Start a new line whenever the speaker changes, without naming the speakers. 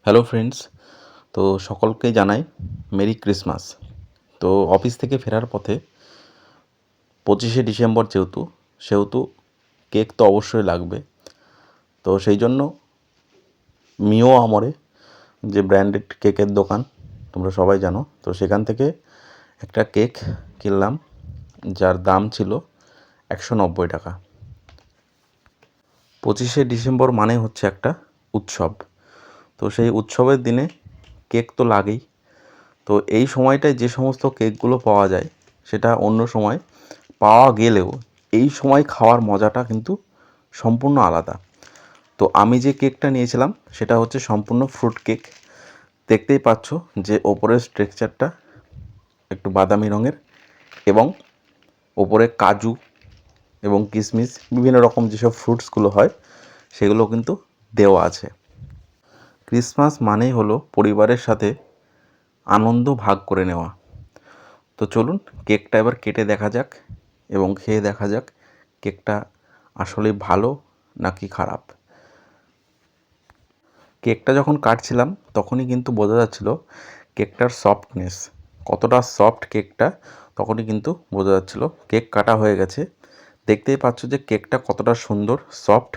Hello friends, তো সকলকে জানাই মেরি ক্রিসমাস। তো অফিস থেকে ফেরার পথে 25শে ডিসেম্বর সেহেতু কেক তো অবশ্যই লাগবে। তো সেই জন্য মিও আমরে যে ব্র্যান্ডেড কেকের দোকান তোমরা সবাই জানো, তো সেখান থেকে একটা কেক কিনলাম যার দাম ছিল 190 টাকা। 25শে ডিসেম্বর মানে হচ্ছে একটা উৎসব। তো সেই উৎসবের দিনে কেক তো লাগেই। তো এই সময়টায় যে সমস্ত কেকগুলো পাওয়া যায় সেটা অন্য সময় পাওয়া গেলেও এই সময় খাওয়ার মজাটা কিন্তু সম্পূর্ণ আলাদা। তো আমি যে কেকটা নিয়েছিলাম সেটা হচ্ছে সম্পূর্ণ ফ্রুট কেক। দেখতেই পাচ্ছ যে ওপরের স্ট্রাকচারটা একটু বাদামি রঙের এবং ওপরে কাজু এবং কিশমিশ বিভিন্ন রকম যেসব ফ্রুটসগুলো হয় সেগুলো কিন্তু দেওয়া আছে। ক্রিসমাস মানেই হলো পরিবারের সাথে আনন্দ ভাগ করে নেওয়া। তো চলুন কেকটা এবার কেটে দেখা যাক এবং খেয়ে দেখা যাক কেকটা আসলে ভালো নাকি খারাপ। কেকটা যখন কাটছিলাম তখনই কিন্তু বোঝা যাচ্ছিল কেকটার সফটনেস কতটা সফট। কেকটা তখনই কিন্তু বোঝা যাচ্ছিল। কেক কাটা হয়ে গেছে, দেখতেই পাচ্ছ যে কেকটা কতটা সুন্দর সফট